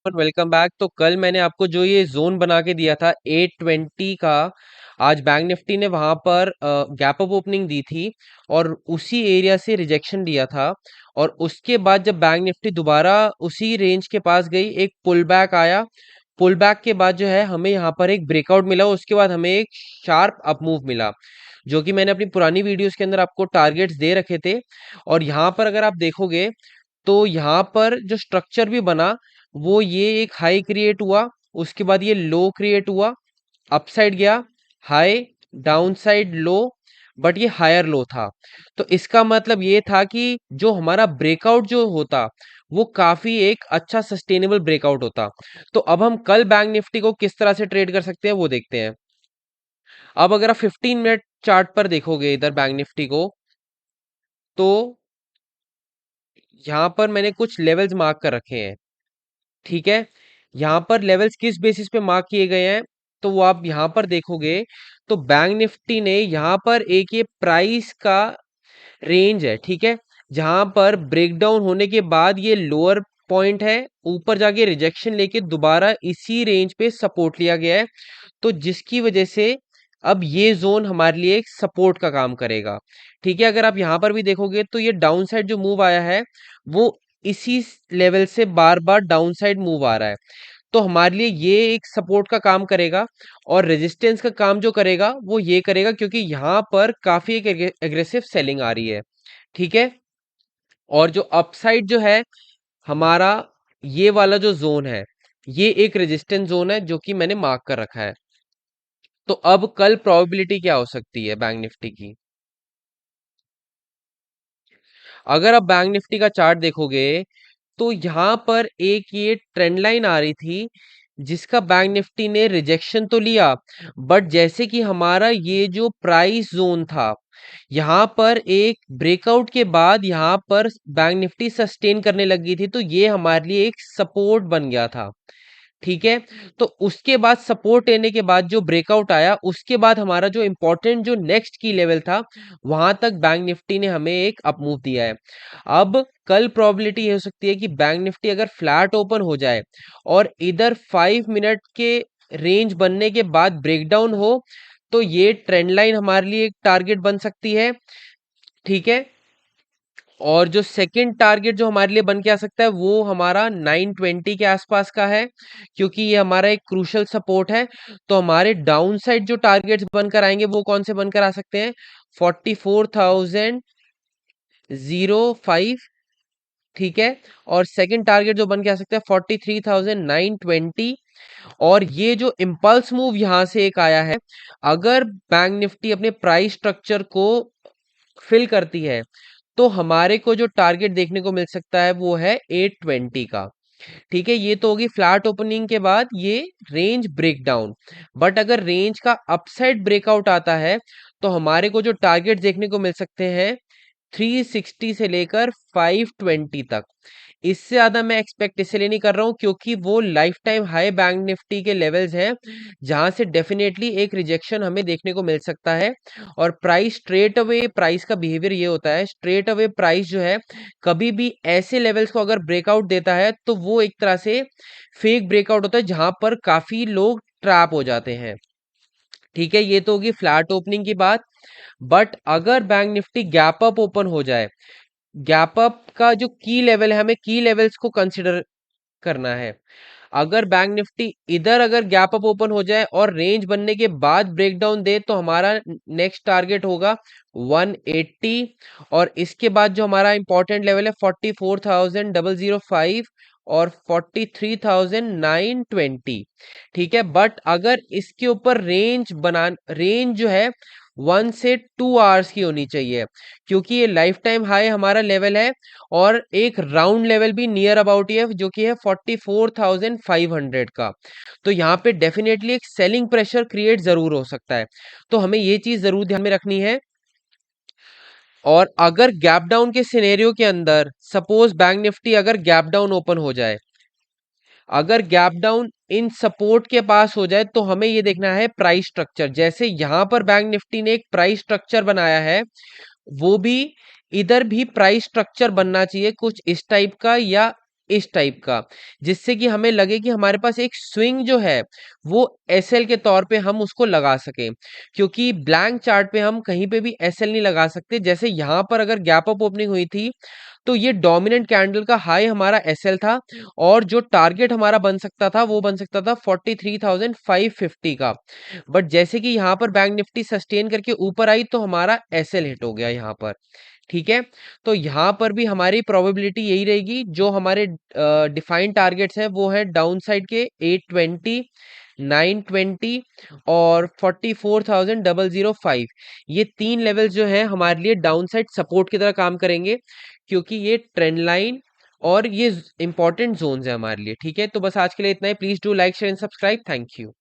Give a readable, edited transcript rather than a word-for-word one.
Everyone, welcome back. तो कल मैंने आपको जो ये जोन बना के दिया था 820 का, आज बैंक निफ्टी ने वहां पर गैप अप ओपनिंग दी थी और उसी एरिया से रिजेक्शन दिया था। और उसके बाद जब बैंक निफ्टी दोबारा उसी रेंज के पास गई, एक पुल बैक आया। पुल बैक के बाद जो है हमें यहाँ पर एक ब्रेकआउट मिला, उसके बाद हमें एक शार्प अप मूव मिला, जो कि मैंने अपनी पुरानी वीडियोस के अंदर आपको टारगेट्स दे रखे थे। और यहाँ पर अगर आप देखोगे तो यहाँ पर जो स्ट्रक्चर भी बना, वो ये एक हाई क्रिएट हुआ, उसके बाद ये लो क्रिएट हुआ, अपसाइड गया, high, down side low, but ये हायर लो था। तो इसका मतलब ये था कि जो हमारा ब्रेकआउट जो होता, वो काफी एक अच्छा सस्टेनेबल ब्रेकआउट होता। तो अब हम कल बैंक निफ्टी को किस तरह से ट्रेड कर सकते हैं वो देखते हैं। अब अगर आप 15 मिनट चार्ट पर देखोगे इधर बैंक निफ्टी को, तो यहाँ पर मैंने कुछ लेवल्स मार्क कर रखे हैं। ठीक है, यहाँ पर लेवल्स किस बेसिस पे मार्क किए गए हैं, तो वो आप यहाँ पर देखोगे तो बैंक निफ्टी ने यहाँ पर एक ये प्राइस का रेंज है, ठीक है, जहां पर ब्रेकडाउन होने के बाद ये लोअर पॉइंट है, ऊपर जाके रिजेक्शन लेके दोबारा इसी रेंज पे सपोर्ट लिया गया है। तो जिसकी वजह से अब ये जोन हमारे लिए एक सपोर्ट का काम करेगा। ठीक है, अगर आप यहाँ पर भी देखोगे तो ये डाउन साइड जो मूव आया है, वो इसी लेवल से बार बार डाउन साइड मूव आ रहा है। तो हमारे लिए ये एक सपोर्ट का काम करेगा। और रेजिस्टेंस का काम जो करेगा वो ये करेगा, क्योंकि यहाँ पर काफी एक एग्रेसिव सेलिंग आ रही है। ठीक है, और जो अपसाइड जो है हमारा, ये वाला जो जोन है, ये एक रेजिस्टेंस जोन है जो कि मैंने मार्क कर रखा है। तो अब कल प्रोबेबिलिटी क्या हो सकती है बैंक निफ्टी की? अगर आप बैंक निफ्टी का चार्ट देखोगे तो यहाँ पर एक ये ट्रेंड लाइन आ रही थी, जिसका बैंक निफ्टी ने रिजेक्शन तो लिया, बट जैसे कि हमारा ये जो प्राइस जोन था, यहाँ पर एक ब्रेकआउट के बाद यहाँ पर बैंक निफ्टी सस्टेन करने लगी थी, तो ये हमारे लिए एक सपोर्ट बन गया था। ठीक है, तो उसके बाद सपोर्ट लेने के बाद जो ब्रेकआउट आया, उसके बाद हमारा जो इंपॉर्टेंट जो नेक्स्ट की लेवल था, वहां तक बैंक निफ्टी ने हमें एक अप मूव दिया है। अब कल प्रोबेबिलिटी ये हो सकती है कि बैंक निफ्टी अगर फ्लैट ओपन हो जाए और इधर 5 मिनट के रेंज बनने के बाद ब्रेकडाउन हो, तो ये ट्रेंड लाइन हमारे लिए एक टारगेट बन सकती है। ठीक है, और जो सेकंड टारगेट जो हमारे लिए बन के आ सकता है, वो हमारा 920 के आसपास का है, क्योंकि ये हमारा एक क्रूशल सपोर्ट है। तो हमारे डाउन साइड जो टारगेट्स बनकर आएंगे वो कौन से बनकर आ सकते हैं? 44,005। ठीक है, और सेकंड टारगेट जो बन के आ सकता है 43,920। और ये जो इम्पल्स मूव यहां से एक आया है, अगर बैंक निफ्टी अपने प्राइस स्ट्रक्चर को फिल करती है, तो हमारे को जो टारगेट देखने को मिल सकता है वो है 820 का। ठीक है, ये तो होगी फ्लैट ओपनिंग के बाद ये रेंज ब्रेकडाउन। बट अगर रेंज का अपसाइड ब्रेकआउट आता है, तो हमारे को जो टारगेट देखने को मिल सकते हैं 360 से लेकर 520 तक। इससे ज्यादा मैं एक्सपेक्ट इसलिए नहीं कर रहा हूं, क्योंकि वो life time high bank Nifty के लेवल्स हैं, जहां से डेफिनेटली एक रिजेक्शन हमें देखने को मिल सकता है। और प्राइस स्ट्रेट अवे, प्राइस का बिहेवियर ये होता है, स्ट्रेट अवे प्राइस जो है कभी भी ऐसे लेवल्स को अगर ब्रेकआउट देता है, तो वो एक तरह से फेक ब्रेकआउट होता है, जहां पर काफी लोग ट्रैप हो जाते हैं। ठीक है, ये तो होगी फ्लैट ओपनिंग की बात। बट अगर bank Nifty gap up open हो जाए, गैप अप का जो की लेवल है, हमें की लेवल्स को कंसिडर करना है। अगर बैंक निफ्टी इधर अगर गैप अप ओपन हो जाए और रेंज बनने के बाद ब्रेकडाउन दे, तो हमारा नेक्स्ट टारगेट होगा 180। और इसके बाद जो हमारा इंपॉर्टेंट लेवल है 44,005 और 43,920। ठीक है, बट अगर इसके ऊपर रेंज जो है 1 से 2 आवर्स की होनी चाहिए, क्योंकि ये लाइफ टाइम हाई हमारा लेवल है। और एक राउंड लेवल भी नियर अबाउट ही है, जो कि है 44,500 का। तो यहाँ पे डेफिनेटली एक सेलिंग प्रेशर क्रिएट जरूर हो सकता है। तो हमें ये चीज जरूर ध्यान में रखनी है। और अगर गैप डाउन के सिनेरियो के अंदर सपोज बैंक निफ्टी अगर गैप डाउन ओपन हो जाए, अगर गैप डाउन इन सपोर्ट के पास हो जाए, तो हमें ये देखना है प्राइस स्ट्रक्चर। जैसे यहां पर बैंक निफ्टी ने एक प्राइस स्ट्रक्चर बनाया है, वो भी इधर भी प्राइस स्ट्रक्चर बनना चाहिए कुछ इस टाइप का, या इस टाइप का, जिससे कि हमें लगे कि हमारे पास एक स्विंग जो है वो एसएल के तौर पे हम उसको लगा सकें, क्योंकि ब्लैंक चार्ट पे हम कहीं पे भी एसएल नहीं लगा सकते। जैसे यहाँ पर अगर गैप अप ओपनिंग हुई थी तो ये डोमिनेंट कैंडल का हाई हमारा एसएल था, और जो टारगेट हमारा बन सकता था वो बन सकता था 43,550 का। बट जैसे कि यहाँ पर बैंक निफ्टी सस्टेन करके ऊपर आई तो हमारा एसएल हिट हो गया यहाँ पर। ठीक है, तो यहाँ पर भी हमारी प्रोबेबिलिटी यही रहेगी, जो हमारे डिफाइंड टारगेट्स हैं वो है डाउन साइड के 820, 920 और 44,005। ये तीन लेवल जो है हमारे लिए डाउन साइड सपोर्ट की तरह काम करेंगे, क्योंकि ये ट्रेंड लाइन और ये इंपॉर्टेंट जोन्स है हमारे लिए। ठीक है, तो बस आज के लिए इतना ही। Please do like share and subscribe. Thank you.